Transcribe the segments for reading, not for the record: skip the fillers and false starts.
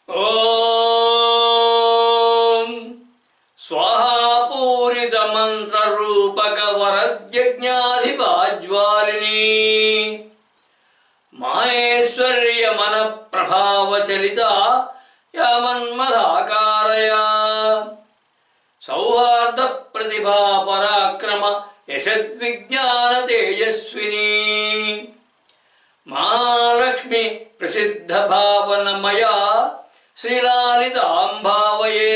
ఓం స్వాహాపూరిత మంత్రరూపక వరజ్ఞాధిపాజ్వాలిని మాహేశ్వర్య మన ప్రభావచలిత యామన్మదాకారయా సౌహార్ద ప్రతిభా పరాక్రమ యశద్విజ్ఞాన తేజస్విని మహాలక్ష్మి ప్రసిద్ధ భావనమయా శ్రీలాలితాం భావయే.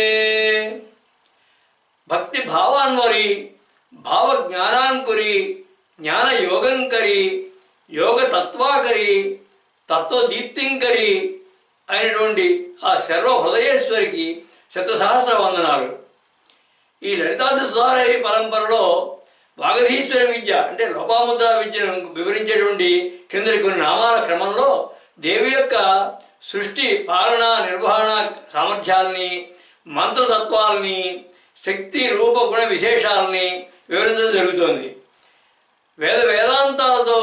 భక్తి భావాన్వరి, భావజ్ఞానాంకురి, జ్ఞానయోగంకరి, యోగ తత్వాకరి, తత్వదీప్తింకరి అయినటువంటి ఆ సర్వహృదయేశ్వరికి శతసహస్ర వందనాలు. ఈ లలితాసుధారహరి పరంపరలో వాగధీశ్వర విద్య అంటే లోపాముద్ర విద్యను వివరించేటువంటి క్రిందటి కొన్ని నామాల క్రమంలో దేవి యొక్క సృష్టి, పాలన, నిర్వహణ సామర్థ్యాలని, మంత్రతత్వాలని, శక్తి రూప గుణ విశేషాలని వివరించడం జరుగుతోంది. వేదాంతాలతో,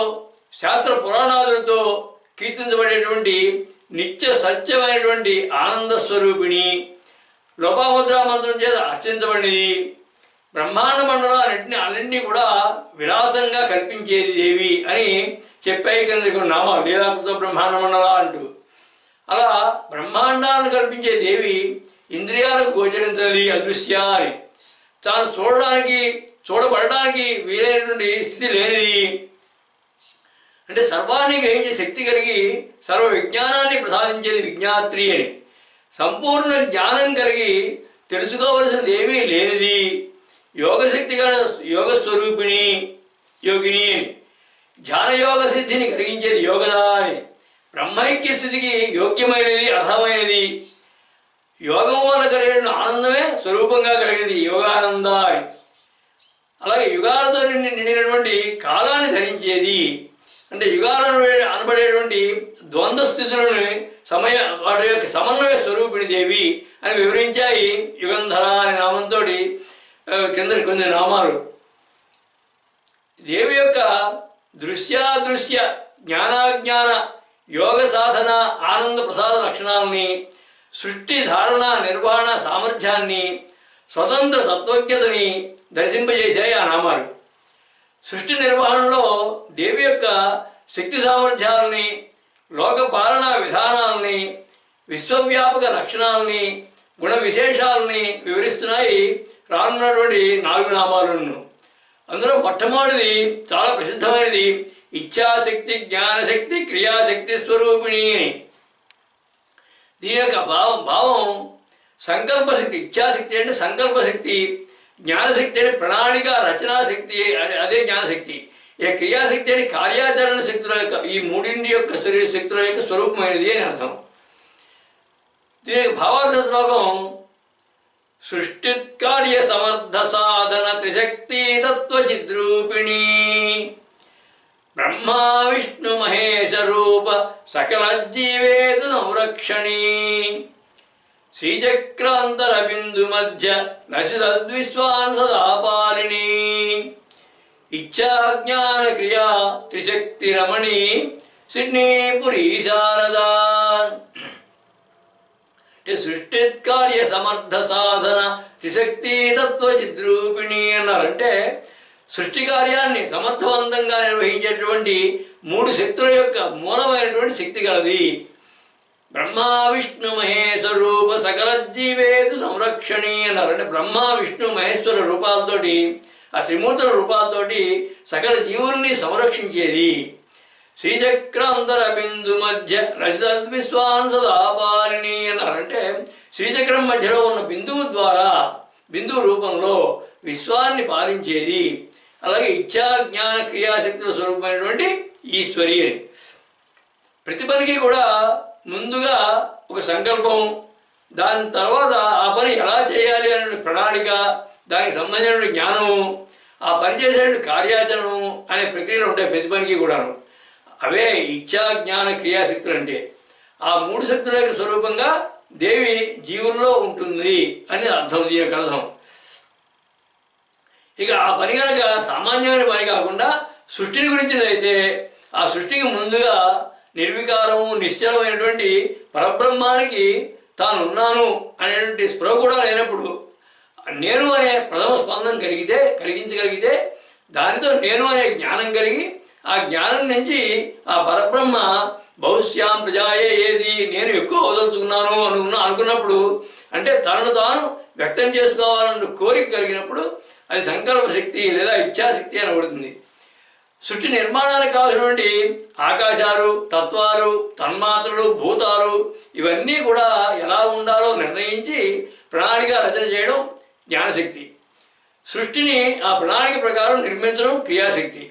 శాస్త్ర పురాణాదులతో కీర్తించబడేటువంటి నిత్య సత్యమైనటువంటి ఆనంద స్వరూపిణి, లోపాముద్రా మంత్రం చేత అర్చించబడినది, బ్రహ్మాండ మండలాన్నింటినీ కూడా విలాసంగా కల్పించేది దేవి అని చెప్పాయి కింద నామాలు లీలాకృత బ్రహ్మాండ మండల అంటూ. అలా బ్రహ్మాండాలను కల్పించే దేవి ఇంద్రియాలకు గోచరించినది, అదృశ్య అని. తాను చూడబడడానికి వీలైనటువంటి స్థితి లేనిది, అంటే సర్వాన్ని గ్రహించే శక్తి కలిగి సర్వ విజ్ఞానాన్ని ప్రసాదించేది విజ్ఞాత్రి అని. సంపూర్ణ జ్ఞానం కలిగి తెలుసుకోవలసినది ఏమీ లేనిది, యోగశక్తి గల యోగస్వరూపిణి యోగిని అని. ధ్యానయోగ సిద్ధిని కలిగించేది యోగదా అని. బ్రహ్మైక్య స్థితికి యోగ్యమైనది, అర్హమైనది, యోగం వల్ల కలిగిన ఆనందమే స్వరూపంగా కలిగింది యోగానంద అని. అలాగే యుగాలతో నిండినటువంటి కాలాన్ని ధరించేది, అంటే యుగాలను అనబడేటువంటి ద్వంద్వ స్థితులను వాటి యొక్క సమన్వయ స్వరూపిణి దేవి అని వివరించాయి యుగంధర అనే నామంతో కిందటి కొన్ని నామాలు. దేవి యొక్క దృశ్యాదృశ్య జ్ఞానాజ్ఞాన యోగ సాధన ఆనంద ప్రసాద లక్షణాలని, సృష్టి ధారణ నిర్వహణ సామర్థ్యాన్ని, స్వతంత్ర తత్వజ్ఞతని దర్శింపజేశాయి ఆ నామాలు. సృష్టి నిర్వహణలో దేవి యొక్క శక్తి సామర్థ్యాలని, లోక పాలనా విధానాలని, విశ్వవ్యాపక లక్షణాలని, గుణ విశేషాలని వివరిస్తున్నాయి రానున్నటువంటి 4 నామాలను. అందులో మొట్టమొదటిది చాలా ప్రసిద్ధమైనది ఇచ్ఛాశక్తి, జ్ఞానశక్తి, క్రియాశక్తి స్వరూపిణి అని. దీని యొక్క భావం సంకల్పశక్తి. ఇచ్ఛాశక్తి అంటే సంకల్పశక్తి, జ్ఞానశక్తి అంటే ప్రణాళిక రచనాశక్తి, అదే జ్ఞానశక్తి. ఇక క్రియాశక్తి అంటే కార్యాచరణ శక్తుల యొక్క, ఈ మూడింటి యొక్క శక్తుల యొక్క స్వరూపమైనది అని అర్థం. దీని యొక్క భావార్థ శ్లోకం సృష్టికార్య సమర్థ సాధన త్రిశక్తి తత్వచిద్రూపిణి బ్రహ్మ విష్ణు మహేశ రూప సకల జీవేతు సంరక్షణి శ్రీచక్రాంతర బిందు మధ్య నశితద్విశ్వాన్ సదాపాలిని ఇచ్ఛాజ్ఞాన క్రియా త్రిశక్తి రమణి సిడ్నీపురీ శారదా. సృష్టికార్య సమర్థ సాధన త్రిశక్తి తత్వచిద్రూపిణి అన్నారంటే సృష్టి కార్యాన్ని సమర్థవంతంగా నిర్వహించేటువంటి 3 శక్తుల యొక్క మూలమైనటువంటి శక్తి కలది. బ్రహ్మ విష్ణు మహేశ్వర రూప సకల జీవేతు సంరక్షణి అన్నారు. అంటే బ్రహ్మ విష్ణు మహేశ్వర రూపాలతోటి, ఆ త్రిమూర్తుల రూపాలతోటి సకల జీవుల్ని సంరక్షించేది. శ్రీచక్రాంతర బిందు మధ్య రచితద్విశ్వాన్ సదాపాలిని అన్నారంటే శ్రీచక్రం మధ్యలో ఉన్న బిందువు ద్వారా, బిందువు రూపంలో విశ్వాన్ని పాలించేది. అలాగే ఇచ్ఛా జ్ఞాన క్రియాశక్తుల స్వరూపమైనటువంటి ఈశ్వరి అని. ప్రతి పనికి కూడా ముందుగా ఒక సంకల్పం, దాని తర్వాత ఆ పని ఎలా చేయాలి అనే ప్రణాళిక, దానికి సంబంధించిన జ్ఞానము, ఆ పని చేసేటువంటి కార్యాచరణము అనే ప్రక్రియలు ఉంటాయి ప్రతి పనికి కూడాను. అవే ఇచ్ఛా జ్ఞాన క్రియాశక్తులు. అంటే ఆ 3 శక్తుల యొక్క స్వరూపంగా దేవి జీవుల్లో ఉంటుంది అని అర్థం, దీని యొక్క అర్థం. ఇక ఆ పని కనుక సామాన్యమైన పని కాకుండా సృష్టిని గురించినదైతే ఆ సృష్టికి ముందుగా నిర్వికారము నిశ్చలమైనటువంటి పరబ్రహ్మానికి తాను ఉన్నాను అనేటువంటి స్పృహ కూడా లేనప్పుడు నేను అనే ప్రథమ స్పందన కలిగించగలిగితే దానితో నేను అనే జ్ఞానం కలిగి ఆ జ్ఞానం నుంచి ఆ పరబ్రహ్మ బహుశ్యాం ప్రజాయే ఏది నేను ఎక్కువ వదలుచుకున్నాను అనుకున్నప్పుడు అంటే తనను తాను వ్యక్తం చేసుకోవాలన్న కోరిక కలిగినప్పుడు అది సంకల్ప శక్తి లేదా ఇచ్ఛాశక్తి అనబడుతుంది. సృష్టి నిర్మాణానికి కావాల్సినటువంటి ఆకాశాలు, తత్వాలు, తన్మాత్రలు, భూతాలు ఇవన్నీ కూడా ఎలా ఉండాలో నిర్ణయించి ప్రణాళిక రచన చేయడం జ్ఞానశక్తి. సృష్టిని ఆ ప్రణాళిక ప్రకారం నిర్మించడం క్రియాశక్తి.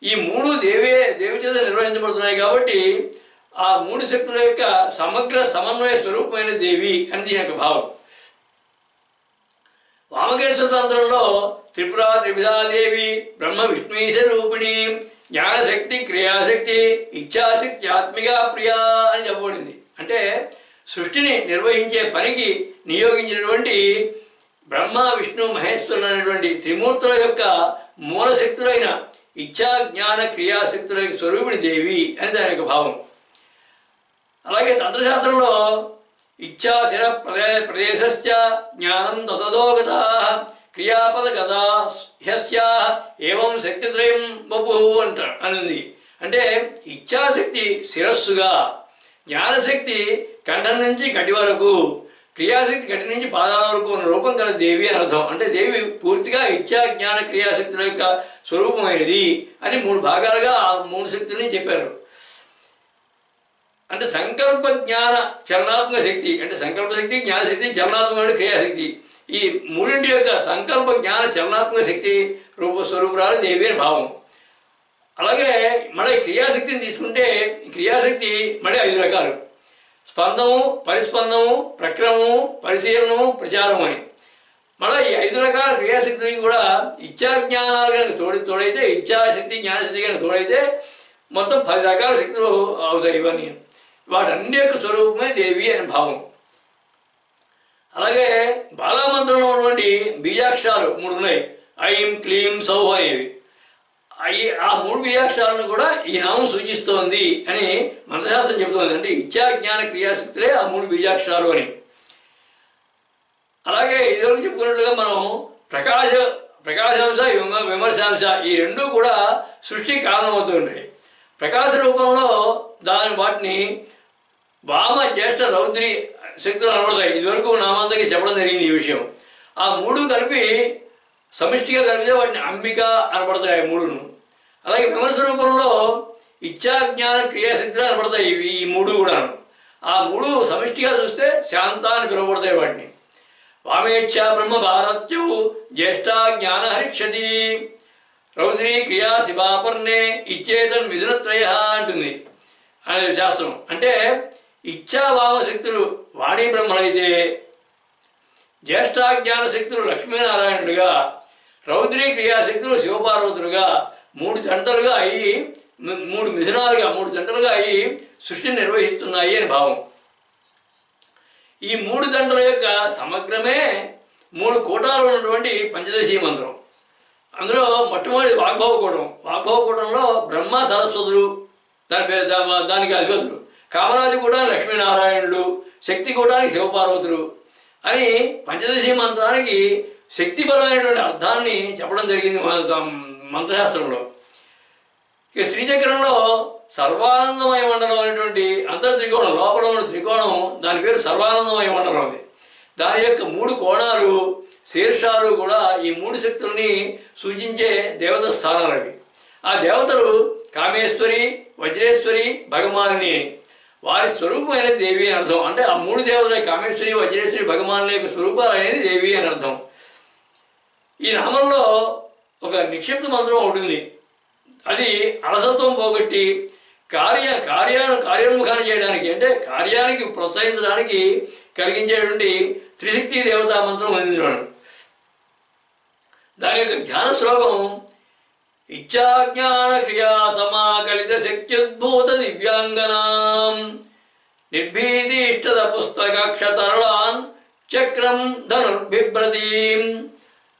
ఈ మూడు దేవి చేత నిర్వహించబడుతున్నాయి కాబట్టి ఆ మూడు శక్తుల యొక్క సమగ్ర సమన్వయ స్వరూపమైన దేవి అని దీని యొక్క భావం. వామకేశ్వర తంత్రంలో త్రిపురా త్రివిధాదేవి బ్రహ్మ విష్ణుఈశ రూపిణి జ్ఞానశక్తి, క్రియాశక్తి, ఇచ్ఛాశక్తి, ఆత్మిక ప్రియా అని చెప్పబడింది. అంటే సృష్టిని నిర్వహించే పనికి నియోగించినటువంటి బ్రహ్మ విష్ణు మహేశ్వరులు అనేటువంటి త్రిమూర్తుల యొక్క మూలశక్తులైన ఇచ్ఛా జ్ఞాన క్రియాశక్తుల యొక్క స్వరూపిణి దేవి అని దాని యొక్క భావం. అలాగే తంత్రశాస్త్రంలో ఇచ్ఛాశిర ప్రదేశస్య జ్ఞానం తతదోగత క్రియాపద గదా హ్యస్యా ఏవం శక్తిత్రయం బహు అనుంది. అంటే ఇచ్ఛాశక్తి శిరస్సుగా, జ్ఞానశక్తి కంఠం నుంచి కటి వరకు, క్రియాశక్తి కటి నుంచి పాదాల వరకు ఉన్న రూపం గల దేవి అని అర్థం. అంటే దేవి పూర్తిగా ఇచ్ఛా జ్ఞాన క్రియాశక్తుల యొక్క స్వరూపమైనది అని మూడు భాగాలుగా ఆ మూడు శక్తుల్ని చెప్పారు. అంటే సంకల్ప జ్ఞాన చలనాత్మక శక్తి అంటే సంకల్ప శక్తి, జ్ఞానశక్తి, చలనాత్మక క్రియాశక్తి, ఈ మూడింటి యొక్క సంకల్ప జ్ఞాన చలనాత్మక శక్తి స్వరూపురాలు దేవి అని భావం. అలాగే మళ్ళీ క్రియాశక్తిని తీసుకుంటే క్రియాశక్తి మళ్ళీ 5 రకాలు: స్పందము, పరిస్పందము, ప్రక్రమము, పరిశీలనము, ప్రచారం అని. మళ్ళీ ఈ 5 రకాల క్రియాశక్తికి కూడా ఇచ్ఛా జ్ఞానాలు కనుక తోడైతే ఇచ్ఛాశక్తి, జ్ఞానశక్తి కనుక తోడైతే మొత్తం 10 రకాల శక్తులు అవుతాయి. ఇవన్నీ వాటన్ని యొక్క స్వరూపమే దేవి అని భావం. అలాగే బాలామంత్రంలో ఉన్నటువంటి బీజాక్షరాలు 3 ఉన్నాయి. ఐం, క్లీం, సౌహ అనేవి. ఆ 3 బీజాక్షరాలను కూడా ఈ నామం సూచిస్తోంది అని మంత్రశాస్త్రం చెబుతోంది. అంటే ఇచ్ఛా జ్ఞాన క్రియాశక్తులే ఆ 3 బీజాక్షరాలు అని. అలాగే ఇదివరకు చెప్పుకున్నట్లుగా మనం ప్రకాశాంశ, విమర్శాంశ ఈ రెండూ కూడా సృష్టికి కారణమవుతుంటాయి. ప్రకాశ రూపంలో వాటిని వామ, జ్యేష్ఠ, రౌద్రి శక్తులు అనబడతాయి. ఇదివరకు నామందరికి చెప్పడం జరిగింది ఈ విషయం. ఆ 3 కలిపి సమిష్టిగా కలిపితే వాటిని అంబిక అనబడతాయి ఆ 3ను. అలాగే విమర్శ రూపంలో ఇచ్ఛా జ్ఞాన క్రియాశక్తులు అనబడతాయి ఈ 3 కూడా. ఆ 3 సమిష్టిగా చూస్తే శాంత అని పిలువబడతాయి వాటిని. వామేచ్ఛ బ్రహ్మ భారత్యు జ్యేష్ఠ జ్ఞాన హరిక్షతి రౌద్రి క్రియా శివాపర్ణే ఇచ్చేతన్ మిథునత్రయ అంటుంది అనే శాస్త్రం. అంటే ఇచ్ఛా వామశక్తులు వాణీ బ్రహ్మలైతే, జ్యేష్ఠాజ్ఞాన శక్తులు లక్ష్మీనారాయణుడుగా, రౌద్రీ క్రియాశక్తులు శివపార్వతులుగా 3 జంటలుగా అయ్యి 3 మిథునాలుగా 3 జంటలుగా అయ్యి సృష్టిని నిర్వహిస్తున్నాయి అని భావం. ఈ 3 జంటల యొక్క సమగ్రమే 3 కూటాలు ఉన్నటువంటి పంచదశీ మంత్రం. అందులో మొట్టమొదటి వాగ్భవకూటం. వాగ్భవకూటంలో బ్రహ్మ సరస్వతులు దానికి అధిపతులు, కామరాజు కూడా లక్ష్మీనారాయణులు, శక్తి కూటానికి శివపార్వతులు అని పంచదశీ మంత్రానికి శక్తిపరమైనటువంటి అర్థాన్ని చెప్పడం జరిగింది మంత్రశాస్త్రంలో. ఇక శ్రీచక్రంలో సర్వానందమయ మండలం అనేటువంటి అంతర్త్రికోణం, లోపల ఉన్న త్రికోణం, దాని పేరు సర్వానందమయ మండలం. అది దాని యొక్క 3 కోణాలు, శీర్షాలు కూడా ఈ 3 శక్తుల్ని సూచించే దేవత స్థానాలు అవి. ఆ దేవతలు కామేశ్వరి, వజ్రేశ్వరి, భగమాలిని అని. వారి స్వరూపమైన దేవి అని అర్థం. అంటే ఆ 3 దేవతల కామేశ్వరి, వజ్రేశ్వరి, భగమాలిని యొక్క స్వరూపాలు అనేది దేవి అని అర్థం. ఈ నామంలో ఒక నిక్షిప్త మంత్రం ఉంటుంది. అది అలసత్వం పోగొట్టి కార్యోన్ముఖాన్ని చేయడానికి, అంటే కార్యానికి ప్రోత్సహించడానికి కలిగించేటువంటి త్రిశక్తి దేవతా మంత్రం అందించాడు. దాని యొక్క ధ్యాన శ్లోకం ఇచ్ఛాజ్ఞాన క్రియా సమాకలిత శక్త్యుద్భూత దివ్యాంగనాం నిర్భీతిష్టద పుస్తకక్షతరళాన్ చక్రం ధనుర్బిభ్రతీం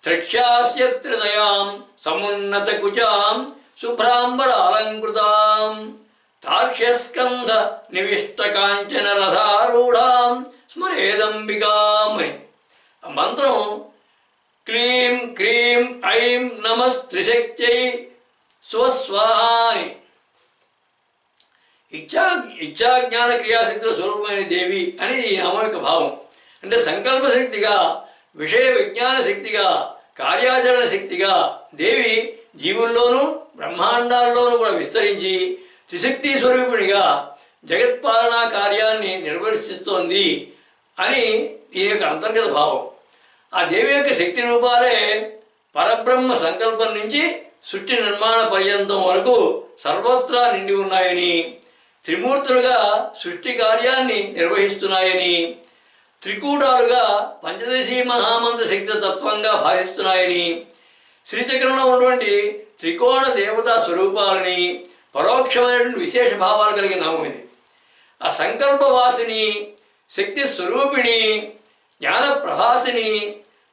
త్రిక్షాస్య త్రిదయాం సమున్నత కుచాం శుభ్రాంబరాలంకృతాం తార్క్ష్యస్కంధ నివిష్ట కాంచన రథారూఢాం స్మరేదంబికామని. ఆ మంత్రం క్లీం క్రీం ఐం నమస్త్రిశక్త్యై స్వస్వాహా అని. ఇచ్ఛాజ్ఞాన క్రియాశక్తుల స్వరూపమైన దేవి అని ఈ నామం యొక్క భావం. అంటే సంకల్పశక్తిగా, విషయ విజ్ఞాన శక్తిగా, కార్యాచరణ శక్తిగా దేవి జీవుల్లోనూ బ్రహ్మాండాల్లోనూ కూడా విస్తరించి త్రిశక్తి స్వరూపిణిగా జగత్పాలనా కార్యాన్ని నిర్వర్తిస్తోంది అని దీని యొక్క అంతర్గత భావం. ఆ దేవి యొక్క శక్తి రూపాలే పరబ్రహ్మ సంకల్పం నుంచి సృష్టి నిర్మాణ పర్యంతం వరకు సర్వత్రా నిండి ఉన్నాయని, త్రిమూర్తులుగా సృష్టి కార్యాన్ని నిర్వహిస్తున్నాయని, త్రికూటాలుగా పంచదశి మహామంత్ర శక్తి తత్వంగా భావిస్తున్నాయని, శ్రీచక్రంలో ఉన్నటువంటి త్రికోణ దేవతా స్వరూపాలని పరోక్షమైనటువంటి విశేష భావాలు కలిగిన నామం ఇది. ఆ సంకల్పవాసిని, శక్తి స్వరూపిణి, జ్ఞాన ప్రభాసిని,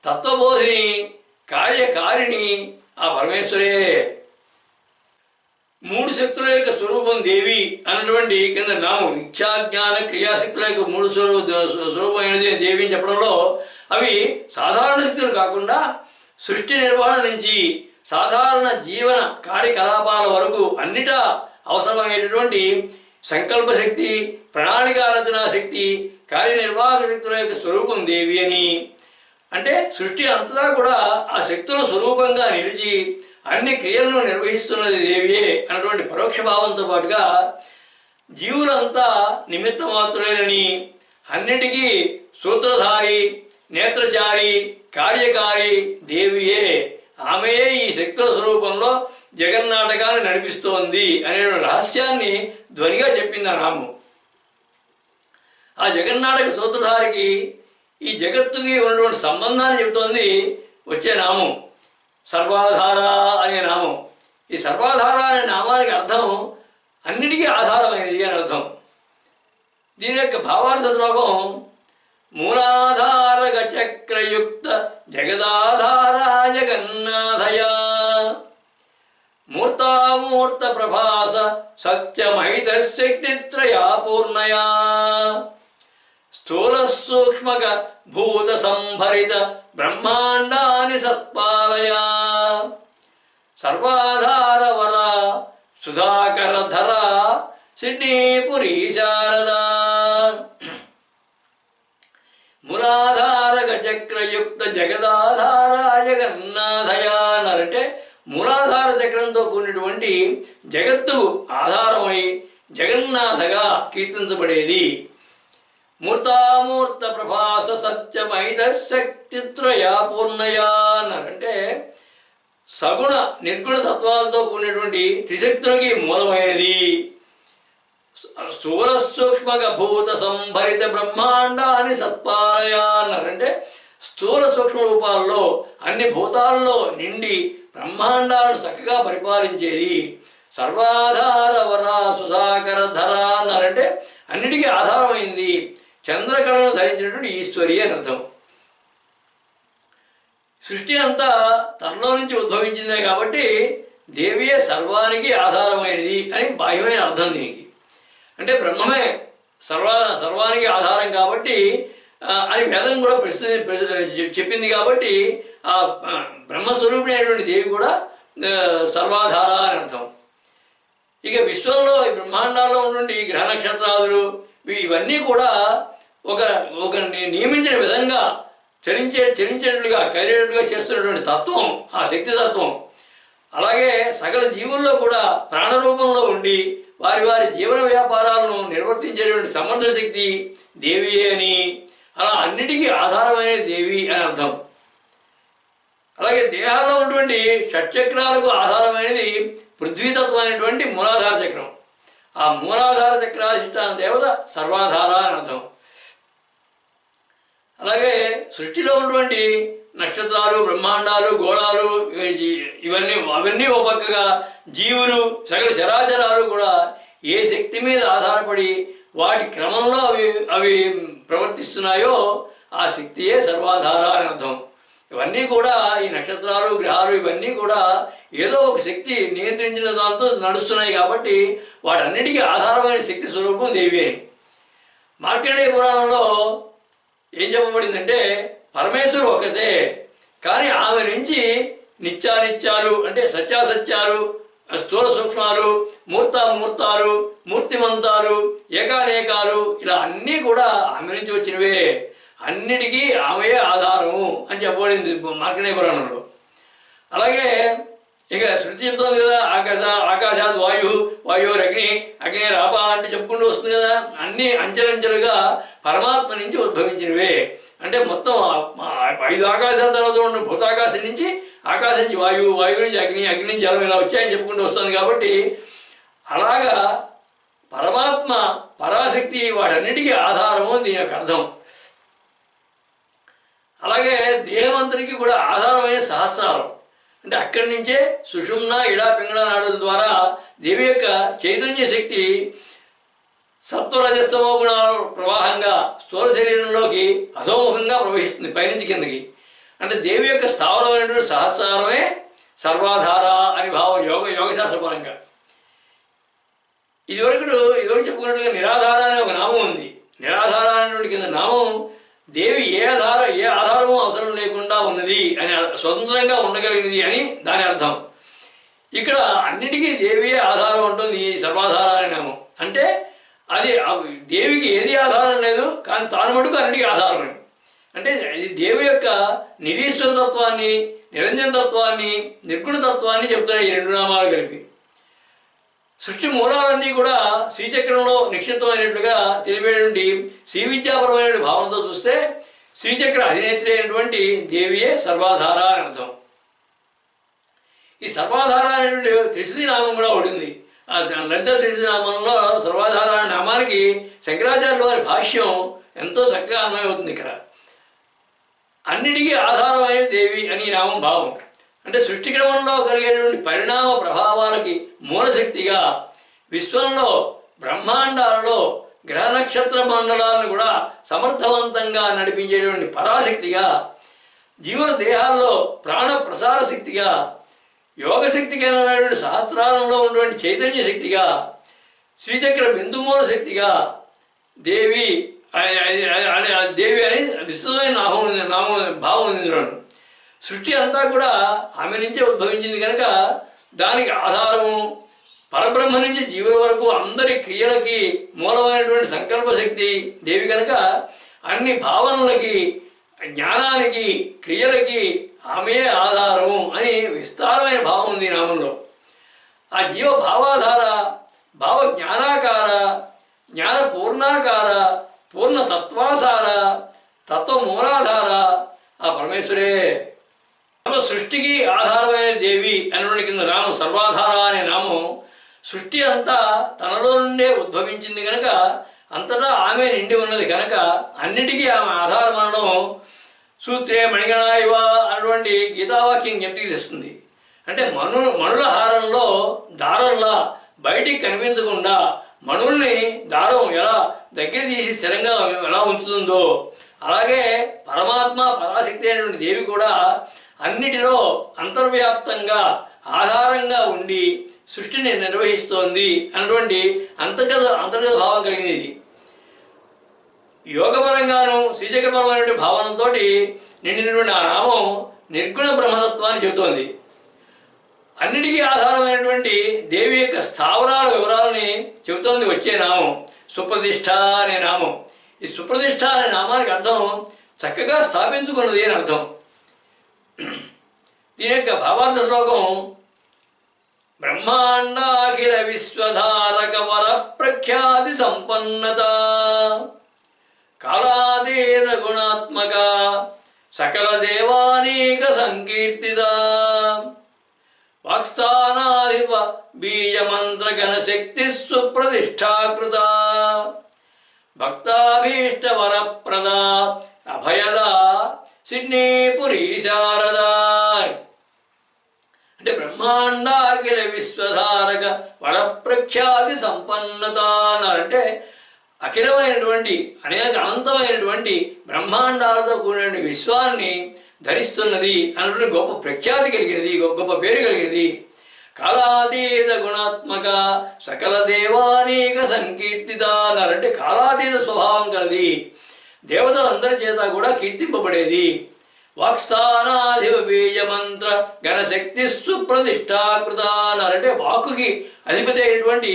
తత్వబోధిని, కార్యకారిణి ఆ పరమేశ్వరే. మూడు శక్తుల యొక్క స్వరూపం దేవి అన్నటువంటి కింద నామం ఇచ్ఛాజ్ఞాన క్రియాశక్తుల యొక్క మూడు స్వరూపమైనది దేవి అని చెప్పడంలో అవి సాధారణ శక్తులు కాకుండా సృష్టి నిర్వహణ నుంచి సాధారణ జీవన కార్యకలాపాల వరకు అన్నిటా అవసరమయ్యేటటువంటి సంకల్పశక్తి, ప్రణాళికా రచనా శక్తి, కార్యనిర్వాహక శక్తుల యొక్క స్వరూపం దేవి అని. అంటే సృష్టి అంతటా కూడా ఆ శక్తుల స్వరూపంగా నిలిచి అన్ని క్రియలను నిర్వహిస్తున్నది దేవియే అన్నటువంటి పరోక్ష భావంతో పాటుగా జీవులంతా నిమిత్త మాత్రులేనని, అన్నిటికీ సూత్రధారి, నేత్రచారి, కార్యకారి దేవియే, ఆమెయే ఈ శక్తుల స్వరూపంలో జగన్నాటకాన్ని నడిపిస్తోంది అనే రహస్యాన్ని ధ్వనిగా చెప్పింది ఆ నామం. ఆ జగన్నాటక సూత్రధారికి ఈ జగత్తుకి ఉన్నటువంటి సంబంధాన్ని చెబుతోంది వచ్చే నామం సర్వాధార అనే నామం. ఈ సర్వాధార అనే నామానికి అర్థం అన్నిటికీ ఆధారమైనది అని అర్థం. దీని యొక్క భావార్థ శ్లోకం మూలాధారక చక్రయుక్త జగదాధార జగన్నాథయా మూర్తామూర్త ప్రభాస సత్యమైతశక్తిత్రయా పూర్ణయా స్థూల సూక్ష్మక భూత సంభరిత బ్రహ్మాండాని సత్పాలయా సర్వాధార వర సుధాకర ధర సిడ్నీపురీ శారదా. మూలాధారక చక్రయుక్త జగదాధార జగన్నాథయా అన్నారంటే మూలాధార చక్రంతో కూడినటువంటి జగత్తు ఆధారమై జగన్నాథగా కీర్తించబడేది. మూర్తామూర్త ప్రభాస సత్యమైత శక్తిత్రయా పూర్ణయా అన్నారంటే సగుణ నిర్గుణ తత్వాలతో కూడినటువంటి త్రిశక్తులకి మూలమైనది. స్థూల సూక్ష్మక భూత సంభరిత బ్రహ్మాండాన్ని సత్పాలయా అన్నారంటే స్థూల సూక్ష్మ రూపాల్లో అన్ని భూతాల్లో నిండి బ్రహ్మాండాలను చక్కగా పరిపాలించేది. సర్వాధార వర సుధాకర ధర అన్నారంటే అన్నిటికీ ఆధారమైంది. చంద్రకళను ధరించినటువంటి ఈశ్వరి అని అర్థం. సృష్టి అంతా తనలో నుంచి ఉద్భవించిందే కాబట్టి దేవియే సర్వానికి ఆధారమైనది అని బాహ్యమైన అర్థం దీనికి. అంటే బ్రహ్మమే సర్వానికి ఆధారం కాబట్టి అని వేదం కూడా చెప్పింది కాబట్టి ఆ బ్రహ్మస్వరూపిణి అయినటువంటి దేవి కూడా సర్వాధార అని అర్థం. ఇక విశ్వంలో ఈ బ్రహ్మాండాల్లో ఉన్నటువంటి గ్రహ నక్షత్రాదులు ఇవన్నీ కూడా ఒక నియమించిన విధంగా చరించేటట్లుగా కదిలేటట్లుగా చేస్తున్నటువంటి తత్వం ఆ శక్తి తత్వం. అలాగే సకల జీవుల్లో కూడా ప్రాణరూపంలో ఉండి వారి వారి జీవన వ్యాపారాలను నిర్వర్తించేటువంటి సమర్థ శక్తి దేవియే అని, అలా అన్నిటికీ ఆధారమైన దేవి అని అర్థం. అలాగే దేహాల్లో ఉన్నటువంటి షట్చక్రాలకు ఆధారమైనది పృథ్వీతత్వమైనటువంటి మూలాధార చక్రం. ఆ మూలాధార చక్రాధిష్టాన దేవత సర్వాధార అని అర్థం. అలాగే సృష్టిలో ఉన్నటువంటి నక్షత్రాలు, బ్రహ్మాండాలు, గోళాలు అవన్నీ ఓ పక్కగా జీవులు, సకల చరాచరాలు కూడా ఏ శక్తి మీద ఆధారపడి వాటి క్రమంలో అవి ప్రవర్తిస్తున్నాయో ఆ శక్తియే సర్వాధార అని అర్థం. ఇవన్నీ కూడా ఈ నక్షత్రాలు, గ్రహాలు ఇవన్నీ కూడా ఏదో ఒక శక్తి నియంత్రించిన దాంతో నడుస్తున్నాయి కాబట్టి వాటన్నిటికీ ఆధారమైన శక్తి స్వరూపం దేవి అని. మార్కండేయ పురాణంలో ఏం చెప్పబడిందంటే పరమేశ్వరుడు ఒకతే, కానీ ఆమె నుంచి నిత్యానిత్యాలు అంటే సత్యాసత్యాలు, స్థూల సూక్ష్మాలు, మూర్తామూర్తాలు, మూర్తిమంతాలు, ఏకానేకాలు ఇలా అన్నీ కూడా ఆమె నుంచి వచ్చినవే, అన్నిటికీ ఆమెయే ఆధారము అని చెప్పబడింది మార్కండేయ పురాణంలో. అలాగే ఇక శృతి చెప్తుంది కదా, ఆకాశాత్ వాయు, వాయురగ్ని, అగ్నిరాప అంటే చెప్పుకుంటూ వస్తుంది కదా. అన్నీ అంచెలంచెలుగా పరమాత్మ నుంచి ఉద్భవించినవే. అంటే మొత్తం 5 ఆకాశాల తర్వాత ఉన్న భూతాకాశం నుంచి, ఆకాశం నుంచి వాయువు, వాయువు నుంచి అగ్ని, అగ్ని నుంచి జలం ఇలా వచ్చాయని చెప్పుకుంటూ వస్తుంది. కాబట్టి అలాగా పరమాత్మ పరాశక్తి వాటన్నిటికీ ఆధారము దీని యొక్క అర్థం. అలాగే దేహమంతరికి కూడా ఆధారమైన సహస్రారం, అంటే అక్కడి నుంచే సుషుమ్న, ఇడా, పింగళ నాడుల ద్వారా దేవి యొక్క చైతన్య శక్తి సత్వరజస్తమో గుణాల ప్రవాహంగా స్థూల శరీరంలోకి అధోముఖంగా ప్రవహిస్తుంది, పైనుంచి కిందకి. అంటే దేవి యొక్క స్థావరమైనటువంటి సహస్రారమే సర్వాధార అని భావం యోగశాస్త్రపరంగా. ఇదివరకు చెప్పుకున్నట్లుగా నిరాధార అనే ఒక నామం ఉంది. నిరాధార అనేటువంటి కింద నామం దేవి ఏ ఆధారము అవసరం లేకుండా ఉన్నది అని, స్వతంత్రంగా ఉండగలిగినది అని దాని అర్థం. ఇక్కడ అన్నిటికీ దేవియే ఆధారం ఉంటుంది ఈ సర్వాధార అనే నామం. అంటే అది దేవికి ఏది ఆధారం లేదు, కానీ తాను మటుకు అన్నిటికీ ఆధారమే. అంటే దేవి యొక్క నిరీశ్వర తత్వాన్ని, నిరంజన తత్వాన్ని, నిర్గుణ తత్వాన్ని చెప్తున్నాయి ఈ 2 నామాలు కలిపి. సృష్టి మూలాలన్నీ కూడా శ్రీచక్రంలో నిక్షిప్తమైనట్లుగా తెలిపేటువంటి శ్రీ విద్యాపరమైన భావనతో చూస్తే శ్రీచక్ర అధినేత్రి అయినటువంటి దేవియే సర్వాధార అని అర్థం. ఈ సర్వాధార అనేటువంటి త్రిశతి నామం కూడా ఉంటుంది. ఆ లలిత త్రిశతి నామంలో సర్వాధార అనే నామానికి శంకరాచార్యుల వారి భాష్యం ఎంతో చక్కగా అన్వయమవుతుంది. ఇక్కడ అన్నిటికీ ఆధారమైన దేవి అని నామం భావం. అంటే సృష్టి క్రమంలో కలిగేటువంటి పరిణామ ప్రభావాలకి మూలశక్తిగా, విశ్వంలో బ్రహ్మాండాలలో గ్రహ నక్షత్ర మండలాలను కూడా సమర్థవంతంగా నడిపించేటువంటి పరాశక్తిగా, జీవుల దేహాల్లో ప్రాణ ప్రసార శక్తిగా, యోగశక్తి కేంద్రమైనటువంటి సహస్రారంలో ఉన్నటువంటి చైతన్య శక్తిగా, శ్రీచక్ర బిందుమూల శక్తిగా దేవి అని విస్తృతమైన భావం ఉంది. సృష్టి అంతా కూడా ఆమె నుంచే ఉద్భవించింది కనుక దానికి ఆధారము పరబ్రహ్మ నుంచి జీవుల వరకు అందరి క్రియలకి మూలమైనటువంటి సంకల్పశక్తి దేవి కనుక అన్ని భావనలకి, జ్ఞానానికి, క్రియలకి ఆమె ఆధారము అని విస్తారమైన భావం ఉంది నామంలో. ఆ జీవ భావాధార, భావ జ్ఞానాకార, జ్ఞాన పూర్ణాకార, పూర్ణ తత్వాసార, తత్వమూలాధార ఆ పరమేశ్వరే. సృష్టికి ఆధారమైన దేవి అనేటువంటి కింద నామం సర్వాధార అనే నామం సృష్టి అంతా తనలో నుండే ఉద్భవించింది కనుక, అంతటా ఆమె నిండి ఉన్నది కనుక అన్నిటికీ ఆమె ఆధారం అనడం సూత్రే మణిగణాయివ అన్నటువంటి గీతావాక్యం జ్ఞప్తికి తెస్తుంది. అంటే మణుల హారంలో దారంలా బయటికి కనిపించకుండా మణుల్ని దారం ఎలా దగ్గర తీసి స్థిరంగా ఎలా ఉంచుతుందో, అలాగే పరమాత్మ పరాశక్తి అయినటువంటి దేవి కూడా అన్నిటిలో అంతర్వ్యాప్తంగా ఆధారంగా ఉండి సృష్టిని నిర్వహిస్తోంది అన్నటువంటి అంతర్గత భావం కలిగింది. ఇది యోగపరంగాను శ్రీచక్రపరమైనటువంటి భావనతో నిండినటువంటి ఆ నామం నిర్గుణ బ్రహ్మతత్వాన్ని చెబుతోంది. అన్నిటికీ ఆధారమైనటువంటి దేవి యొక్క స్థావరాల వివరాలని చెబుతోంది వచ్చే నామం సుప్రతిష్ఠ అనే నామం. ఈ సుప్రతిష్ఠ అనే నామానికి అర్థం చక్కగా స్థాపించుకున్నది అని అర్థం. దీని యొక్క భావార్థ శ్లోకం బ్రహ్మాండాఖిల విశ్వధారక వర ప్రఖ్యాతి సంపన్నత కాళాతీత గుణాత్మక సకల దేవానీక సంకీర్తిత వాక్స్థానాధిప బీజమంత్ర గణ శక్తి సుప్రతిష్ఠాకృత భక్తాభీష్ట వరప్రద అభయద సిడ్నీపురీ శారదా. అంటే బ్రహ్మాండాఖిల విశ్వధారక వరప్రఖ్యాతి సంపన్నత అన్నారంటే అఖిలమైనటువంటి అనంతమైనటువంటి బ్రహ్మాండాలతో కూడిన విశ్వాన్ని ధరిస్తున్నది అన్నటువంటి గొప్ప ప్రఖ్యాతి కలిగినది, గొప్ప పేరు కలిగినది. కాలాతీత గుణాత్మక సకల దేవానీక సంకీర్తిత అన్నారంటే కాలాతీత స్వభావం కలది, దేవతలందరి చేత కూడా కీర్తింపబడేది. వాక్స్థానాధిప బీజ మంత్ర ఘనశక్తి సుప్రతిష్టాకృత అన్నారంటే వాక్కుకి అధిపతి అయినటువంటి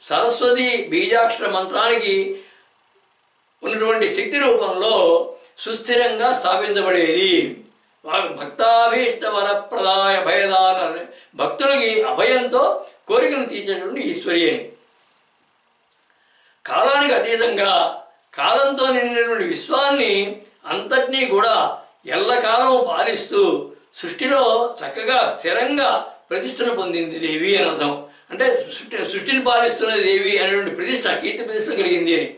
సరస్వతి బీజాక్షర మంత్రానికి ఉన్నటువంటి శక్తి రూపంలో సుస్థిరంగా స్థాపించబడేది. భక్తాభీష్ట వరప్రదాయ భయదాన భక్తులకి అభయంతో కోరికను తీర్చేటువంటి ఈశ్వరి అని. కాలానికి అతీతంగా కాలంతో నిండినటువంటి విశ్వాన్ని అంతటినీ కూడా ఎల్లకాలము పాలిస్తూ సృష్టిలో చక్కగా స్థిరంగా ప్రతిష్టను పొందింది దేవి అని అర్థం. అంటే సృష్టిని పాలిస్తున్న దేవి అనేటువంటి ప్రతిష్ట కీర్తి ప్రతిష్ట కలిగింది అని.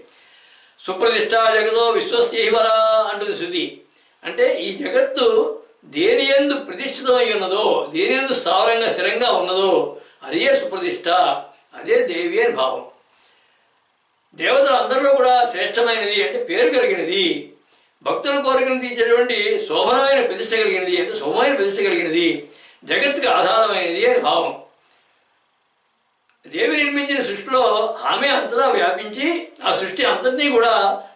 సుప్రతిష్ట జగతో విశ్వస్యైవర అంటుంది శృతి. అంటే ఈ జగత్తు దేని యందు ప్రతిష్ఠితమై ఉన్నదో, దేని యందు స్థావరంగా స్థిరంగా ఉన్నదో అదే సుప్రతిష్ట, అదే దేవి అని భావం. దేవతలు అందరిలో కూడా శ్రేష్టమైనది అంటే పేరు కలిగినది, భక్తుల కోరికను తీర్చేటువంటి శోభనమైన ప్రతిష్ట కలిగినది అంటే శోభమైన ప్రతిష్ట కలిగినది, జగత్తుకి ఆధారమైనది అని భావం. దేవి నిర్మించిన సృష్టిలో ఆమె అంతటా వ్యాపించి ఆ సృష్టి అంతటినీ కూడా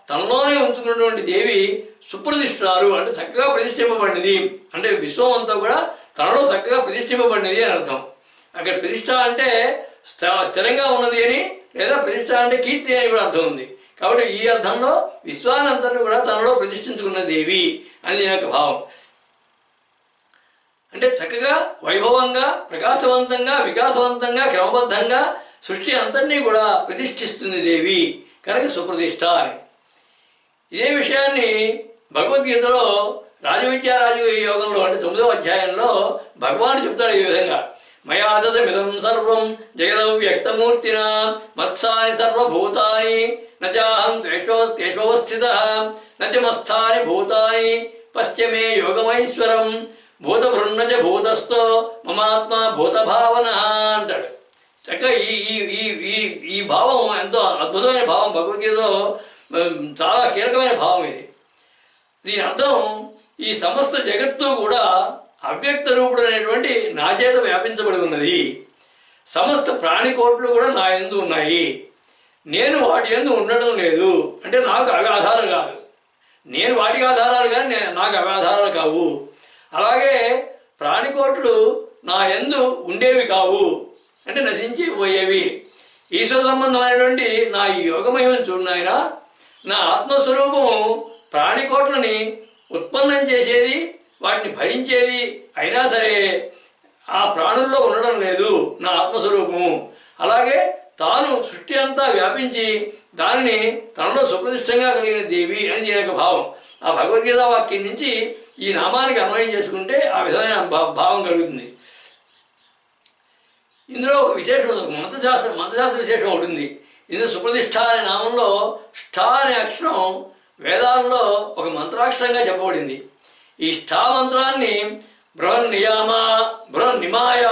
తనలోనే ఉంచుకున్నటువంటి దేవి సుప్రతిష్ఠాలు అంటే చక్కగా ప్రతిష్ఠింపబడినది. అంటే విశ్వం అంతా కూడా తనలో చక్కగా ప్రతిష్ఠింపబడినది అని అర్థం. అక్కడ ప్రతిష్ఠ అంటే స్థిరంగా ఉన్నది అని, లేదా ప్రతిష్ఠ అంటే కీర్తి అని కూడా అర్థం ఉంది. కాబట్టి ఈ అర్థంలో విశ్వానంతరిని కూడా తనలో ప్రతిష్ఠించుకున్న దేవి అని దీని యొక్క భావం. అంటే చక్కగా వైభవంగా ప్రకాశవంతంగా వికాసవంతంగా క్రమబద్ధంగా సృష్టి అంతటినీ కూడా ప్రతిష్ఠిస్తుంది దేవి కనుక సుప్రతిష్ఠ అని. ఇదే విషయాన్ని భగవద్గీతలో రాజవిద్యా రాజయోగంలో అంటే 9వ అధ్యాయంలో భగవానుడు చెప్తాడు ఈ విధంగా. మయా దతమిదం సర్వం జగదవ్యక్తమూర్తినా మత్సాని సర్వభూతాని నచాహం తేషోస్థితః నచమస్థాని భూతాని పశ్చిమే యోగమైశ్వరం భూతభృన్నజ భూతస్థో మమాత్మ భూతభావన అంటాడు. చక్కగా ఈ భావం ఎంతో అద్భుతమైన భావం. భగవద్గీతలో చాలా కీలకమైన భావం ఇది. దీని అర్థం ఈ సమస్త జగత్తు కూడా అవ్యక్త రూపుడు అనేటువంటి నా చేత వ్యాపించబడి ఉన్నది. సమస్త ప్రాణికోట్లు కూడా నా యందు ఉన్నాయి. నేను వాటి యందు ఉండడం లేదు. అంటే నాకు అవి ఆధారాలు కాదు, నేను వాటికి ఆధారాలు కానీ నాకు అవి ఆధారాలు కావు. అలాగే ప్రాణికోట్లు నా యందు ఉండేవి కావు, అంటే నశించి పోయేవి. ఈశ్వర సంబంధమైనటువంటి నా ఈ యోగమయం చూడనాయన, నా ఆత్మస్వరూపము ప్రాణికోట్లని ఉత్పన్నం చేసేది, వాటిని భరించేది అయినా సరే ఆ ప్రాణుల్లో ఉండడం లేదు నా ఆత్మస్వరూపము. అలాగే తాను సృష్టి అంతా వ్యాపించి దానిని తనలో సుప్రతిష్టంగా కలిగిన దేవి అని దీని యొక్క భావం. ఆ భగవద్గీత వాక్యం నుంచి ఈ నామానికి అన్వయం చేసుకుంటే ఆ విధమైన భావం కలుగుతుంది. ఇందులో ఒక విశేషం ఉంది, మంత్రశాస్త్ర విశేషం ఉంటుంది. ఇందులో సుప్రతిష్ఠ అనే నామంలో ష్ఠా అనే అక్షరం వేదాల్లో ఒక మంత్రాక్షరంగా చెప్పబడింది. ఈ ష్ఠా మంత్రాన్ని బృహన్నిమాయ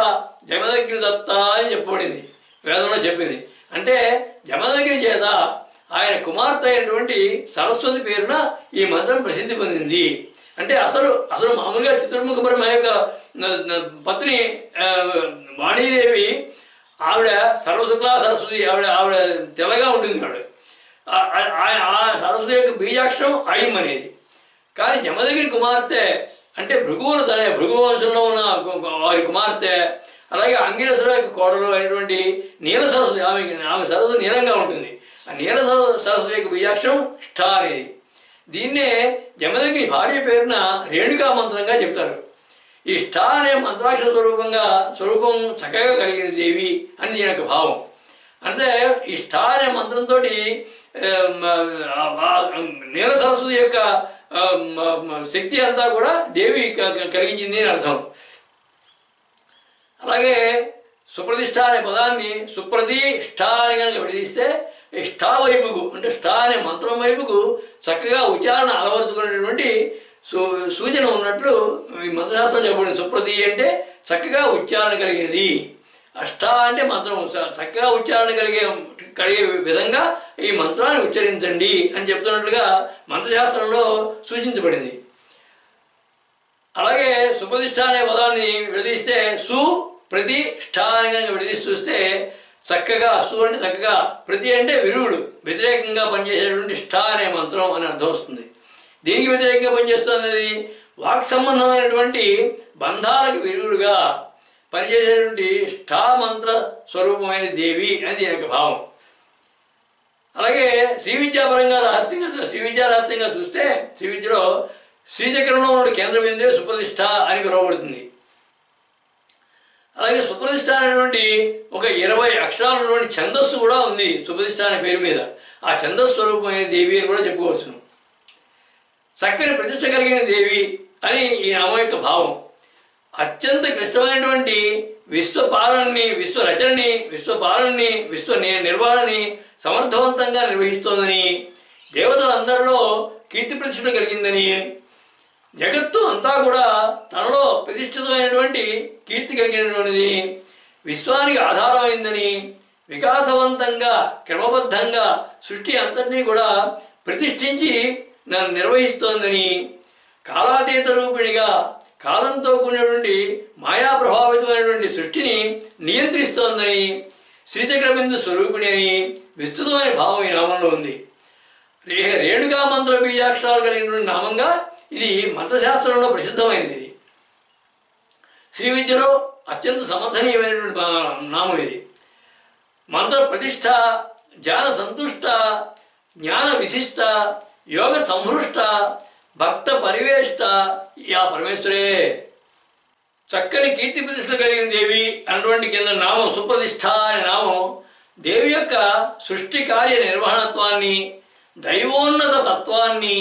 జమదగ్ని దత్త అని చెప్పబడింది, వేదంలో చెప్పింది. అంటే జమదగ్ని చేత ఆయన కుమార్తె అయినటువంటి సరస్వతి పేరున ఈ మంత్రం ప్రసిద్ధి పొందింది. అంటే అసలు మామూలుగా చతుర్ముఖ బ్రహ్మ యొక్క పత్ని వాణీదేవి, ఆవిడ సర్వశుక్లా సరస్వతి, ఆవిడ తెల్లగా ఉంటుంది. ఆ సరస్వతి యొక్క బీజాక్షరం ఐం అనేది. కానీ జమదగిరి కుమార్తె అంటే భృగువుల భృగువంశంలో ఉన్న వారి కుమార్తె, అలాగే అంగిరసుల యొక్క కోడలు అయినటువంటి నీల సరస్వతి, ఆమె సరస్వతి నీలంగా ఉంటుంది. ఆ నీల సరస్వతి యొక్క బీజాక్షరం ష్ఠా అనేది. దీన్నే జమదగిరి భార్య పేరున రేణుకా మంత్రంగా చెప్తారు. ఈ ష్ఠా అనే మంత్రాక్షర స్వరూపం చక్కగా కలిగిన దేవి అని దీని యొక్క భావం. అంటే ఈ ష్ఠా అనే మంత్రంతో నీల సరస్వతి యొక్క శక్తి అంతా కూడా దేవి కలిగించింది అని అర్థం. అలాగే సుప్రతిష్ఠ అనే పదాన్ని సుప్రతిష్ఠ అని కనుక విడదీస్తే ష్ఠా వైపుకు అంటే ష్ఠా అనే మంత్రం వైపుకు చక్కగా ఉచ్చారణ అలవరుచుకునేటువంటి సూచన ఉన్నట్లు ఈ మంత్రశాస్త్రం చెప్పబడింది. సుప్రతి అంటే చక్కగా ఉచ్చారణ కలిగినది, అష్టా అంటే మంత్రం చక్కగా ఉచ్చారణ కలిగే విధంగా ఈ మంత్రాన్ని ఉచ్చరించండి అని చెప్తున్నట్లుగా మంత్రశాస్త్రంలో సూచించబడింది. అలాగే సుప్రతిష్ఠ అనే పదాన్ని విడదీస్తే సు ప్రతి ష్ఠా అని కనుక విడదీసి చూస్తే చక్కగా సు అంటే చక్కగా, ప్రతి అంటే విరుగుడు, వ్యతిరేకంగా పనిచేసేటువంటి ష్ఠ అనే మంత్రం అని అర్థం వస్తుంది. దీనికి వ్యతిరేకంగా పనిచేస్తుంది అది వాక్ సంబంధమైనటువంటి బంధాలకు విరుగుడుగా పనిచేసేటువంటి ష్ఠా మంత్ర స్వరూపమైన దేవి అని దీని యొక్క భావం. అలాగే శ్రీ విద్యాపరంగా శ్రీ విద్యా రహస్యంగా చూస్తే శ్రీ విద్యలో శ్రీచక్రంలో ఉన్న కేంద్ర బిందువే సుప్రతిష్ఠ అని పిలువబడుతుంది. అలాగే సుప్రతిష్ఠ అనేటువంటి ఒక 20 అక్షరాలు ఉన్నటువంటి ఛందస్సు కూడా ఉంది సుప్రతిష్ఠ అనే పేరు మీద. ఆ ఛందస్సు స్వరూపమైన దేవి అని కూడా చెప్పుకోవచ్చును. చక్కని ప్రతిష్ఠ కలిగిన దేవి అని ఈ నామం యొక్క భావం. అత్యంత క్లిష్టమైనటువంటి విశ్వపాలనని, విశ్వరచనని, విశ్వపాలనని, నిర్వహణని సమర్థవంతంగా నిర్వహిస్తోందని, దేవతలందరిలో కీర్తి ప్రతిష్ఠ కలిగిందని, జగత్తు అంతా కూడా తనలో ప్రతిష్ఠితమైనటువంటి కీర్తి కలిగినటువంటిది, విశ్వానికి ఆధారమైందని, వికాసవంతంగా క్రమబద్ధంగా సృష్టి అంతటినీ కూడా ప్రతిష్ఠించి నన్ను నిర్వహిస్తోందని, కాలాతీత రూపిణిగా కాలంతో కూడినటువంటి మాయా ప్రభావితమైనటువంటి సృష్టిని నియంత్రిస్తోందని, శ్రీచక్రబిందు స్వరూపిణి అని విస్తృతమైన భావం ఈ నామంలో ఉంది. రేణుగా మంత్ర బీజాక్షరాలు కలిగినటువంటి నామంగా ఇది మంత్రశాస్త్రంలో ప్రసిద్ధమైనది. ఇది శ్రీ విద్యలో అత్యంత సమర్థనీయమైనటువంటి నామం ఇది. మంత్ర ప్రతిష్ట, జ్ఞాన సంతుష్ట, జ్ఞాన విశిష్ట, యోగ సంహృష్ట, భక్త పరివేష్ట ఆ పరమేశ్వరే. చక్కని కీర్తి ప్రతిష్ట కలిగిన దేవి అన్నటువంటి కింద నామం సుప్రతిష్ఠ అనే నామం దేవి యొక్క సృష్టి కార్య నిర్వహణత్వాన్ని, దైవోన్నత తత్వాన్ని,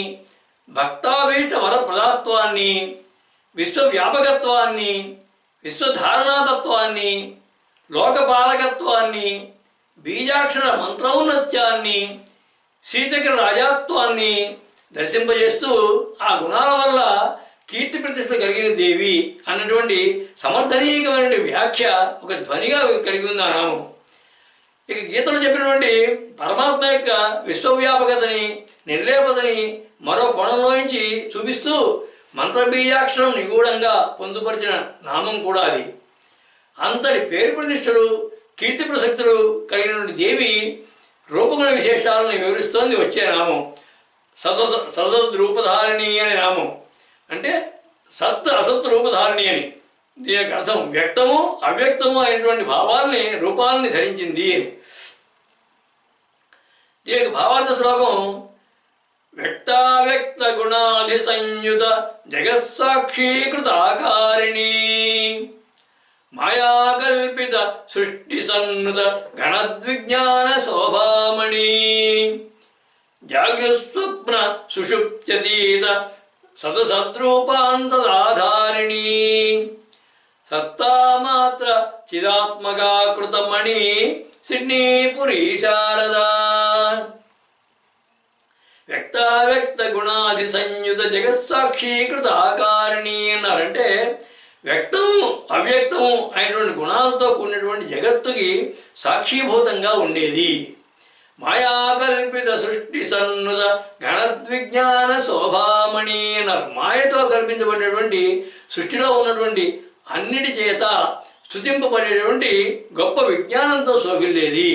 భక్తాభీష్ట వరప్రదాత్వాన్ని, విశ్వవ్యాపకత్వాన్ని, విశ్వధారణాతత్వాన్ని, లోకపాలకత్వాన్ని, బీజాక్షర మంత్రౌన్నత్యాన్ని, శ్రీచక్ర రాజాత్వాన్ని దర్శింపజేస్తూ ఆ గుణాల వల్ల కీర్తి ప్రతిష్ట కలిగిన దేవి అన్నటువంటి సమర్థనీయమైన వ్యాఖ్య ఒక ధ్వనిగా కలిగి ఉంది ఆ నామం. ఇక గీతలో చెప్పినటువంటి పరమాత్మ యొక్క విశ్వవ్యాపకతని, నిర్లేపతని మరో కోణంలోంచి చూపిస్తూ మంత్రబీజాక్షరం నిగూఢంగా పొందుపరిచిన నామం కూడా అది. అంతటి పేరు ప్రతిష్టలు, కీర్తి ప్రసక్తులు కలిగినటువంటి దేవి రూపగుణ విశేషాలను వివరిస్తోంది వచ్చే నామం. సదసద్ రూపధారిణి అనే నామం అంటే సత్ అసత్ రూపధారిణి అని. దీని యొక్క అర్థం వ్యక్తము అవ్యక్తము అయినటువంటి భావాల్ని, రూపాలని ధరించింది అని. దీని యొక్క భావార్థ శ్లోకం వ్యక్తావ్యక్త గుణాధి సంయుత జగత్సాక్షీకృతాకారిణి మాయాకల్పిత సృష్టి సన్నుత గణద్విజ్ఞాన శోభామణి జాగృస్వప్న సుషుప్త్యతీత సదసద్రూపాంతదాధారిణి సత్తామాత్ర చిదాత్మకాకృతమణి సిడ్నీపురీ శారదా. వ్యక్తావ్యక్త గుణాధి సంయుత జగత్సాక్షీకృత ఆకారిణి అన్నారంటే వ్యక్తము అవ్యక్తము అయినటువంటి గుణాలతో కూడినటువంటి జగత్తుకి సాక్షీభూతంగా ఉండేది. మాయాకల్పిత సృష్టి సన్నుత గణద్విజ్ఞాన శోభామణి అన్నారు. మాయతో కల్పించబడినటువంటి సృష్టిలో ఉన్నటువంటి అన్నిటి చేత స్తుతింపబడేటువంటి గొప్ప విజ్ఞానంతో శోభిల్లేది.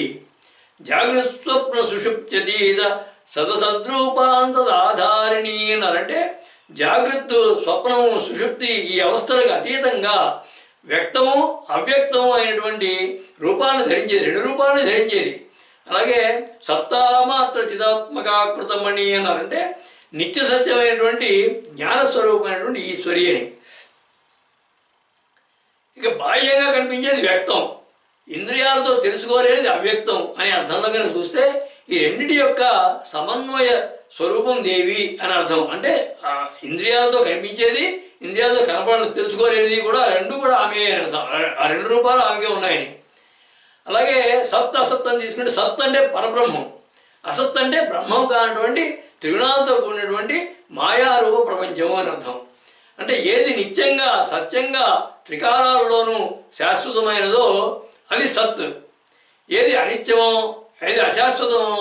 జాగృస్వప్న సుషుప్త్యతీత సదసద్రూపాంతదాధారిణి అన్నారంటే జాగృత్, స్వప్నము, సుషుప్తి ఈ అవస్థలకు అతీతంగా వ్యక్తము అవ్యక్తము అయినటువంటి రూపాలను ధరించేది, 2 రూపాలను ధరించేది. అలాగే సత్తామాత్ర చిదాత్మకాకృతమణి అన్నారంటే నిత్య సత్యమైనటువంటి జ్ఞానస్వరూపమైనటువంటి ఈశ్వరి అని. ఇక బాహ్యంగా కనిపించేది వ్యక్తం, ఇంద్రియాలతో తెలుసుకోలేనిది అవ్యక్తం అనే అర్థంలో కనుక చూస్తే ఈ రెండింటి యొక్క సమన్వయ స్వరూపం దేవి అని అర్థం. అంటే ఇంద్రియాలతో కనిపించేది, ఇంద్రియాలతో తెలుసుకోలేనిది కూడా రెండు కూడా ఆమె అర్థం. ఆ 2 రూపాలు ఆమెకే ఉన్నాయని. అలాగే సత్ అసత్ అని తీసుకుంటే సత్ అంటే పరబ్రహ్మం, అసత్ అంటే బ్రహ్మం కానటువంటి త్రిగుణాలతో కూడినటువంటి మాయారూప ప్రపంచము అని అర్థం. అంటే ఏది నిత్యంగా సత్యంగా త్రికాలాలలోనూ శాశ్వతమైనదో అది సత్, ఏది అనిత్యమో ఏది అశాశ్వతమో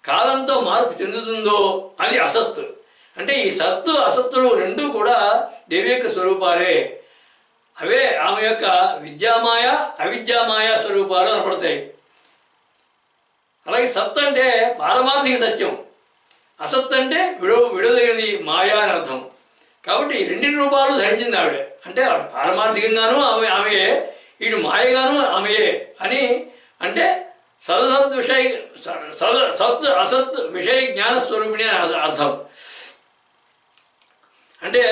కాలంతో మార్పు చెందుతుందో అది అసత్. అంటే ఈ సత్తు అసత్తులు రెండూ కూడా దేవి యొక్క స్వరూపాలే. అవే ఆమె యొక్క విద్యామాయ అవిద్యామాయ స్వరూపాలు అనపడతాయి. అలాగే సత్ అంటే పారమార్థిక సత్యం, అసత్ అంటే విడదగినది మాయా అని అర్థం. కాబట్టి రెండు రూపాలు ధరించింది ఆవిడ. అంటే పారమార్థికంగానూ ఆమెయే, ఇటు మాయగాను ఆమెయే అని. అంటే సదసత్ విషయ సత్ అసత్ విషయ జ్ఞాన స్వరూపిణి అని అర్థం. అంటే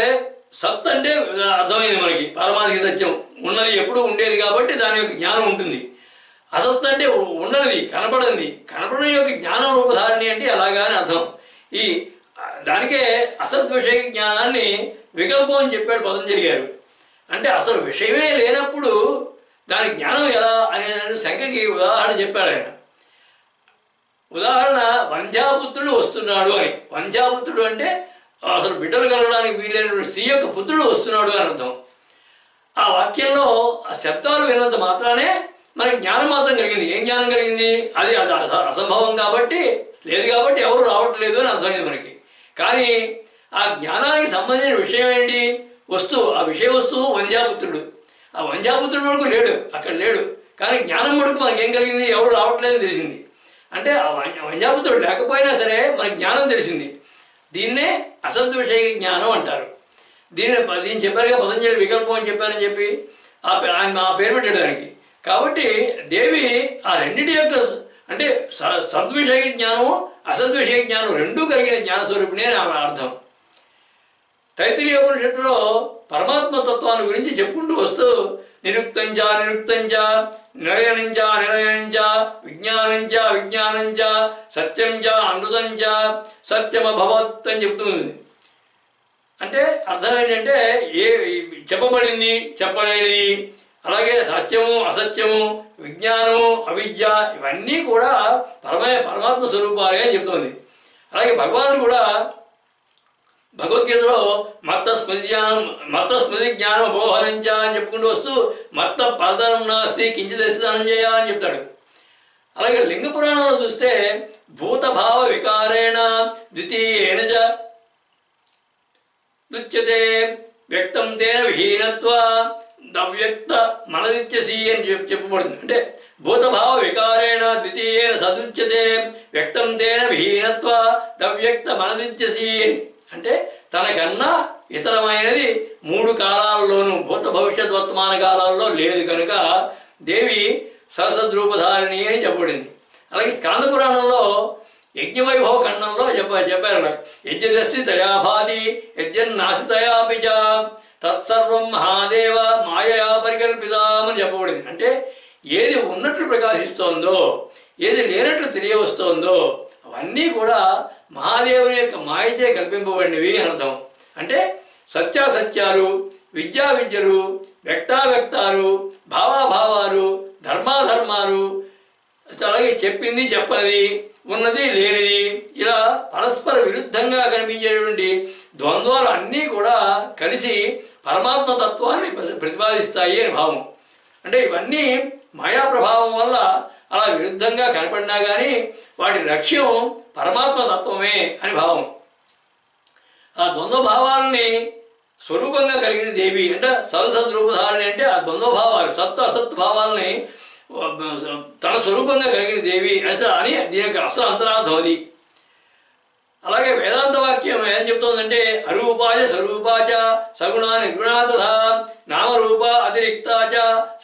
సత్ అంటే అర్థమైంది మనకి, పారమార్థిక సత్యం ఉన్నది, ఎప్పుడూ ఉండేది కాబట్టి దాని యొక్క జ్ఞానం ఉంటుంది. అసత్ అంటే ఉండనిది, కనపడింది, కనపడడం యొక్క జ్ఞానం రూపధారిణి అంటే అలాగా అని అర్థం. ఈ దానికే అసత్ విషయ జ్ఞానాన్ని వికల్పం అని చెప్పాడు పతంజలి గారు. అంటే అసలు విషయమే లేనప్పుడు దాని జ్ఞానం ఎలా అనే శంకకి ఉదాహరణ చెప్పాడు ఆయన. ఉదాహరణ వంధ్యాపుత్రుడు వస్తున్నాడు అని. వంధ్యాపుత్రుడు అంటే అసలు బిడ్డలు కలగడానికి వీలైనటువంటి స్త్రీ యొక్క పుత్రుడు వస్తున్నాడు అని అర్థం. ఆ వాక్యంలో ఆ శబ్దాలు విన్నంత మాత్రానే మనకి జ్ఞానం మాత్రం కలిగింది. ఏం జ్ఞానం కలిగింది? అది అసంభవం కాబట్టి, లేదు కాబట్టి ఎవరు రావట్లేదు అని అర్థమైంది మనకి. కానీ ఆ జ్ఞానానికి సంబంధించిన విషయం ఏంటి? వస్తువు. ఆ విషయ వస్తువు వంధ్యాపుత్రుడు. ఆ వంధ్యాపుత్రుడు వరకు లేడు, అక్కడ లేడు. కానీ జ్ఞానం వరకు మనకేం కలిగింది? ఎవరు రావట్లేదని తెలిసింది. అంటే ఆ వంధ్యాపుత్రుడు లేకపోయినా సరే మనకి జ్ఞానం తెలిసింది. దీన్నే అసత్ విషయ జ్ఞానం అంటారు. దీన్ని చెప్పారుగా పతంజలి వికల్పం అని చెప్పారని చెప్పి ఆయన ఆ పేరు పెట్టాడు దానికి. కాబట్టి దేవి ఆ రెండింటి యొక్క అంటే సద్విషయ జ్ఞానము అసద్విషయ జ్ఞానం రెండూ కలిగిన జ్ఞానస్వరూపిణి అని ఆమె అర్థం. తైత్తిరీయ ఉపనిషత్తులో పరమాత్మ తత్వాన్ని గురించి చెప్పుకుంటూ వస్తూ నిరుక్తంచ నిరుక్తంచ నిలయనంచ నిలయనంచ విజ్ఞానంచ విజ్ఞానంచ సత్యంచ అమృతంచ సత్యమభవత్ అని చెప్తుంది. అంటే అర్థం ఏంటంటే ఏ చెప్పబడింది, చెప్పలేనిది, అలాగే సత్యము అసత్యము, విజ్ఞానము అవిద్య ఇవన్నీ కూడా పరమాత్మ స్వరూపాలే అని చెప్తుంది. అలాగే భగవానుడు కూడా భగవద్గీతలో మత్త స్మృతి జ్ఞానం అపోహనంచ అని చెప్పుకుంటూ వస్తూ మత్త పరదనం నాస్తి కించిదస్తి ధనంజయ అని చెప్తాడు. అలాగే లింగ పురాణంలో చూస్తే భూతభావ వికారేణ ద్వితీయేన చ దుచ్యతే వ్యక్తం తేన విహీనత్వ దవ్యక్త మనదిత్యసి అని చెప్పబడుతుంది. అంటే భూతభావ వికారేణ ద్వితీయేన సదుచ్యతే వ్యక్తం తేన విహీనత్వ దవ్యక్త మనదిత్యసి అని. అంటే తనకన్నా ఇతరమైనది మూడు కాలాల్లోనూ భూత భవిష్యత్ వర్తమాన కాలాల్లో లేదు కనుక దేవి సరసద్రూపధారిణి అని చెప్పబడింది. అలాగే స్కాంద పురాణంలో యజ్ఞవైభవ ఖండంలో చెప్పారు యజ్ఞదస్సి తయాభాతి యజ్ఞన్నాశితయాపి చ తత్సర్వం మహాదేవ మాయయా పరికల్పితామని చెప్పబడింది. అంటే ఏది ఉన్నట్లు ప్రకాశిస్తోందో, ఏది లేనట్లు తెలియవస్తోందో అవన్నీ కూడా మహాదేవుని యొక్క మాయచే కల్పింపబడినవి అని అర్థం. అంటే సత్యాసత్యాలు, విద్యావిద్యలు, వ్యక్తావ్యక్తాలు, భావాభావాలు, ధర్మాధర్మాలు, అలాగే చెప్పింది చెప్పనిది, ఉన్నది లేనిది, ఇలా పరస్పర విరుద్ధంగా కనిపించేటువంటి ద్వంద్వాలు అన్నీ కూడా కలిసి పరమాత్మ తత్వాన్ని ప్రతిపాదిస్తాయి అని భావం. అంటే ఇవన్నీ మాయా ప్రభావం వల్ల అలా విరుద్ధంగా కనపడినా కానీ వాటి లక్ష్యం పరమాత్మ తత్వమే అని భావం. ఆ ద్వంద్వ భావాలని స్వరూపంగా కలిగిన దేవి అంటే సదసద్రూపధారిణి. అంటే ఆ ద్వంద్వ భావాలు సత్తు అసత్తు భావాలని తన స్వరూపంగా కలిగిన దేవి అని దీని యొక్క అసలు అంతరార్థం అది. అలాగే వేదాంత వాక్యం ఏం చెప్తోందంటే అరూపాయ స్వరూపాచ సగుణ నిర్గుణా తథా నామరూప అతిరిక్తాచ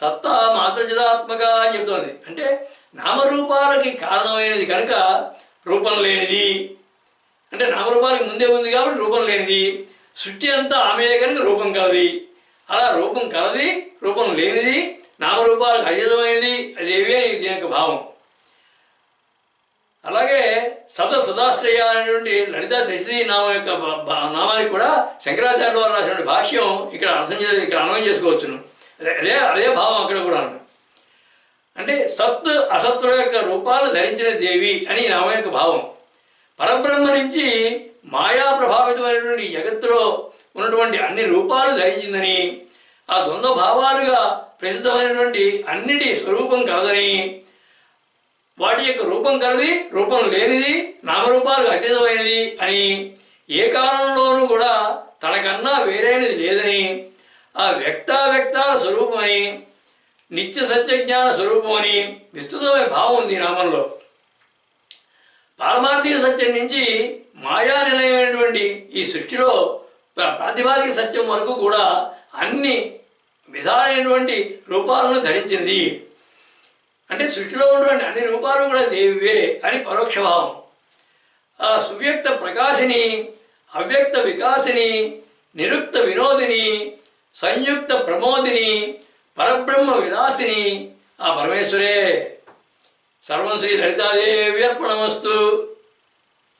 సత్తా మాత్రచిదాత్మక అని చెప్తోంది. అంటే నామరూపాలకి కారణమైనది కనుక రూపం లేనిది. అంటే నామరూపాలకి ముందే ఉంది కాబట్టి రూపం లేనిది. సృష్టి అంతా ఆమె కనుక రూపం కలది. అలా రూపం కలది, రూపం లేనిది, నామరూపాలకు అయ్యదమైనది అదేవి అని దీని యొక్క భావం. అలాగే సదాశ్రయ అనేటువంటి లలితా త్రిశతి నామం యొక్క నామానికి కూడా శంకరాచార్య వారు రాసినటువంటి భాష్యం ఇక్కడ ఇక్కడ అన్వయం చేసుకోవచ్చును. అదే భావం అక్కడ కూడా. అంటే సత్ అసత్తుల యొక్క రూపాలను ధరించిన దేవి అని నామం యొక్క భావం. పరబ్రహ్మ నుంచి మాయా ప్రభావితమైనటువంటి జగత్తులో ఉన్నటువంటి అన్ని రూపాలు ధరించిందని, ఆ ద్వంద్వ భావాలుగా ప్రసిద్ధమైనటువంటి అన్నిటి స్వరూపం కలదని, వాటి యొక్క రూపం కలది, రూపం లేనిది, నామరూపాలు అతీతమైనది అని, ఏ కాలంలోనూ కూడా తనకన్నా వేరైనది లేదని, ఆ వ్యక్తావ్యక్తాల స్వరూపమని, నిత్య సత్యజ్ఞాన స్వరూపమని విస్తృతమైన భావం ఉంది ఈ నామంలో. పారమార్థిక సత్యం నుంచి మాయా నిలయమైనటువంటి ఈ సృష్టిలో ప్రాతిపాదిక సత్యం వరకు కూడా అన్ని విధాలైనటువంటి రూపాలను ధరించింది. అంటే సృష్టిలో ఉన్నటువంటి అన్ని రూపాలు కూడా దేవివే అని పరోక్ష భావం. ఆ సువ్యక్త ప్రకాశిని, అవ్యక్త వికాసిని, నిరుక్త వినోదిని, సంయుక్త ప్రమోదిని, పరబ్రహ్మ విలాసిని ఆ పరమేశ్వరే. సర్వం శ్రీ లలితాదేవి అర్పణమస్తు.